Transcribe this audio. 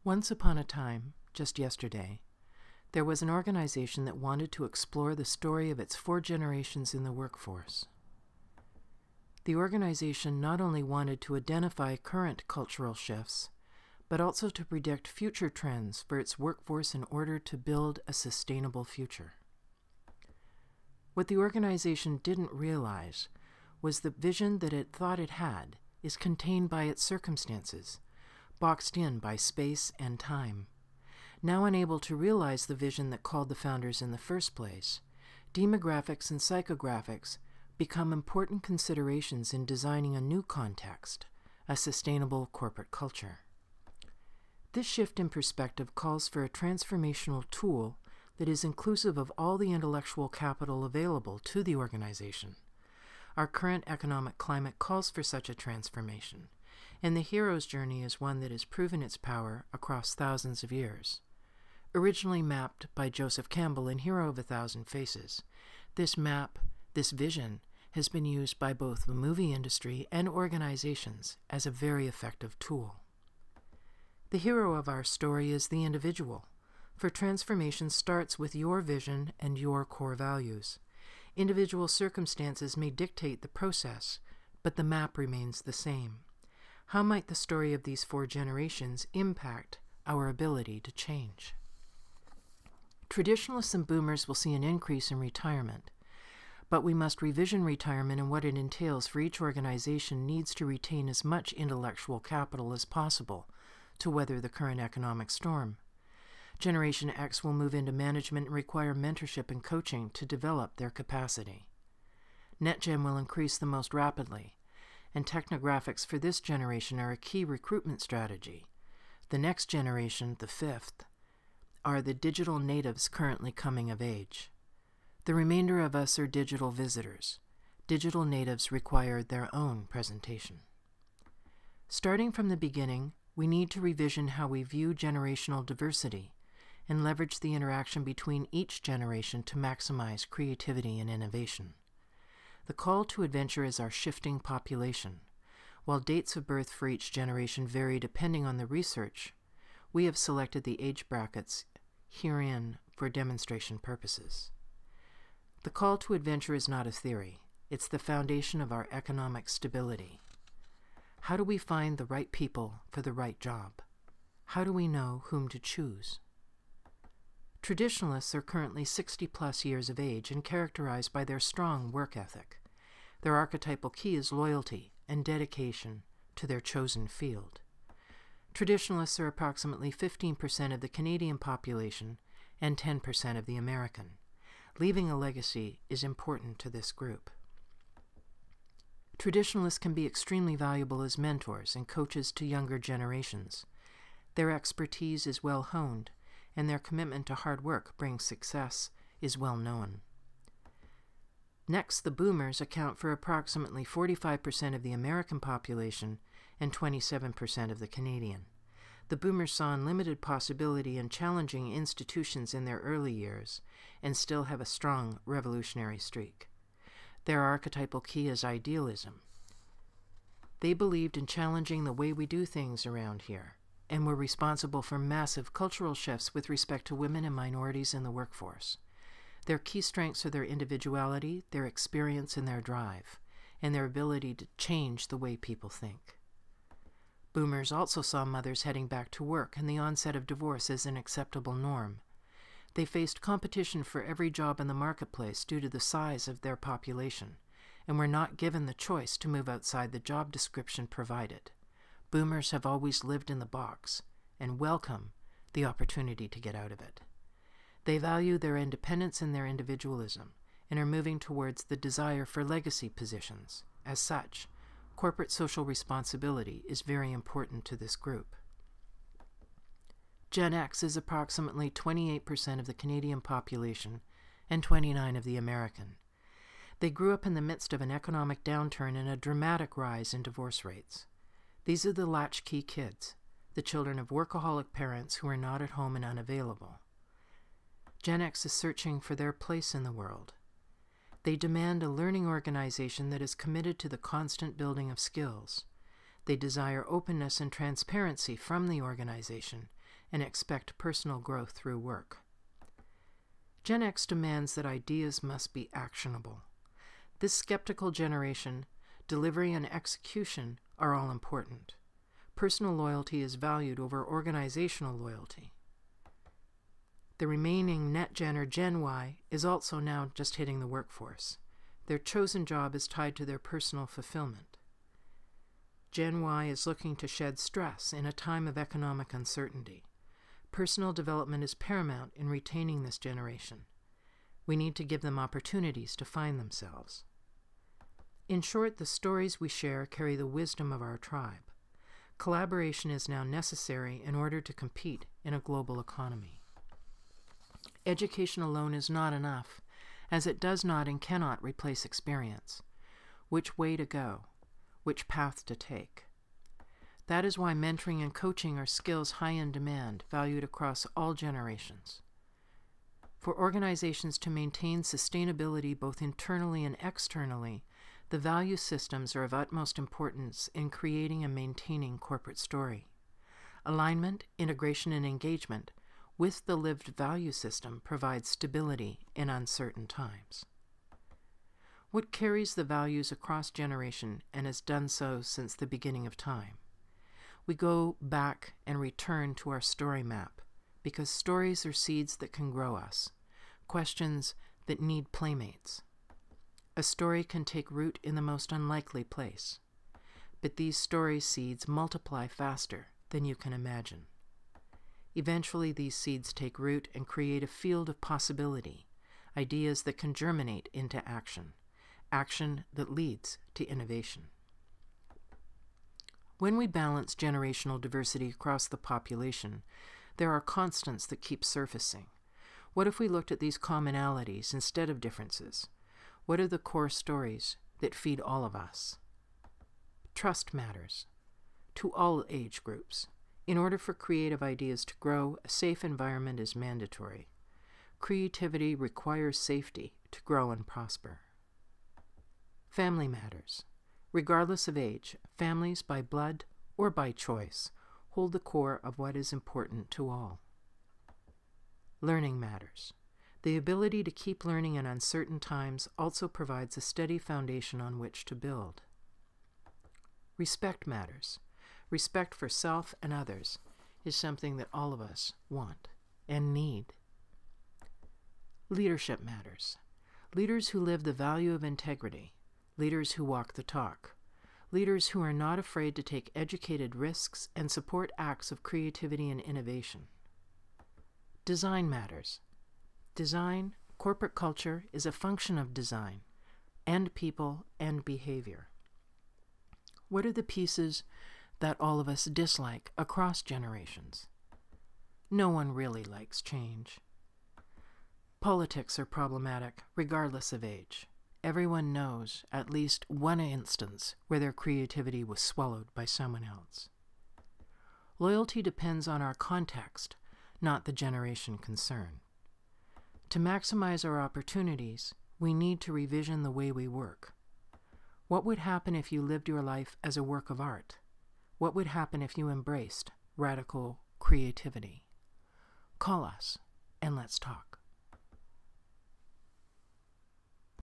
Once upon a time, just yesterday, there was an organization that wanted to explore the story of its 4 generations in the workforce. The organization not only wanted to identify current cultural shifts, but also to predict future trends for its workforce in order to build a sustainable future. What the organization didn't realize was the vision that it thought it had is contained by its circumstances, boxed in by space and time. Now unable to realize the vision that called the founders in the first place, demographics and psychographics become important considerations in designing a new context, a sustainable corporate culture. This shift in perspective calls for a transformational tool that is inclusive of all the intellectual capital available to the organization. Our current economic climate calls for such a transformation, and the hero's journey is one that has proven its power across thousands of years. Originally mapped by Joseph Campbell in Hero of a Thousand Faces, this vision, has been used by both the movie industry and organizations as a very effective tool. The hero of our story is the individual, for transformation starts with your vision and your core values. Individual circumstances may dictate the process, but the map remains the same. How might the story of these 4 generations impact our ability to change? Traditionalists and boomers will see an increase in retirement, but we must revision retirement and what it entails, for each organization needs to retain as much intellectual capital as possible to weather the current economic storm. Generation X will move into management and require mentorship and coaching to develop their capacity. NetGen will increase the most rapidly, and technographics for this generation are a key recruitment strategy. The next generation, the 5th, are the digital natives currently coming of age. The remainder of us are digital visitors. Digital natives require their own presentation. Starting from the beginning, we need to revision how we view generational diversity and leverage the interaction between each generation to maximize creativity and innovation. The call to adventure is our shifting population. While dates of birth for each generation vary depending on the research, we have selected the age brackets herein for demonstration purposes. The call to adventure is not a theory. It's the foundation of our economic stability. How do we find the right people for the right job? How do we know whom to choose? Traditionalists are currently 60+ years of age and characterized by their strong work ethic. Their archetypal key is loyalty and dedication to their chosen field. Traditionalists are approximately 15% of the Canadian population and 10% of the American. Leaving a legacy is important to this group. Traditionalists can be extremely valuable as mentors and coaches to younger generations. Their expertise is well honed, and their commitment to hard work brings success is well known. Next, the boomers account for approximately 45% of the American population and 27% of the Canadian. The boomers saw unlimited possibility in challenging institutions in their early years and still have a strong revolutionary streak. Their archetypal key is idealism. They believed in challenging the way we do things around here and were responsible for massive cultural shifts with respect to women and minorities in the workforce. Their key strengths are their individuality, their experience, and their drive, and their ability to change the way people think. Boomers also saw mothers heading back to work and the onset of divorce as an acceptable norm. They faced competition for every job in the marketplace due to the size of their population, and were not given the choice to move outside the job description provided. Boomers have always lived in the box and welcome the opportunity to get out of it. They value their independence and their individualism and are moving towards the desire for legacy positions. As such, corporate social responsibility is very important to this group. Gen X is approximately 28% of the Canadian population and 29% of the American. They grew up in the midst of an economic downturn and a dramatic rise in divorce rates. These are the latchkey kids, the children of workaholic parents who are not at home and unavailable. Gen X is searching for their place in the world. They demand a learning organization that is committed to the constant building of skills. They desire openness and transparency from the organization and expect personal growth through work. Gen X demands that ideas must be actionable. This skeptical generation, delivery and execution are all important. Personal loyalty is valued over organizational loyalty. The remaining NetGen or Gen Y is also now just hitting the workforce. Their chosen job is tied to their personal fulfillment. Gen Y is looking to shed stress in a time of economic uncertainty. Personal development is paramount in retaining this generation. We need to give them opportunities to find themselves. In short, the stories we share carry the wisdom of our tribe. Collaboration is now necessary in order to compete in a global economy. Education alone is not enough, as it does not and cannot replace experience. Which way to go? Which path to take? That is why mentoring and coaching are skills high in demand, valued across all generations. For organizations to maintain sustainability both internally and externally, the value systems are of utmost importance in creating and maintaining corporate story. Alignment, integration, and engagement with the lived value system provides stability in uncertain times. What carries the values across generation and has done so since the beginning of time? We go back and return to our story map, because stories are seeds that can grow us, questions that need playmates. A story can take root in the most unlikely place, but these story seeds multiply faster than you can imagine. Eventually, these seeds take root and create a field of possibility, ideas that can germinate into action, action that leads to innovation. When we balance generational diversity across the population, there are constants that keep surfacing. What if we looked at these commonalities instead of differences? What are the core stories that feed all of us? Trust matters to all age groups. In order for creative ideas to grow, a safe environment is mandatory. Creativity requires safety to grow and prosper. Family matters. Regardless of age, families by blood or by choice hold the core of what is important to all. Learning matters. The ability to keep learning in uncertain times also provides a steady foundation on which to build. Respect matters. Respect for self and others is something that all of us want and need. Leadership matters. Leaders who live the value of integrity, leaders who walk the talk, leaders who are not afraid to take educated risks and support acts of creativity and innovation. Design matters. Design, corporate culture, is a function of design, and people and behavior. What are the pieces that all of us dislike across generations? No one really likes change. Politics are problematic regardless of age. Everyone knows at least one instance where their creativity was swallowed by someone else. Loyalty depends on our context, not the generation concerned. To maximize our opportunities, we need to revision the way we work. What would happen if you lived your life as a work of art? What would happen if you embraced radical creativity? Call us and let's talk.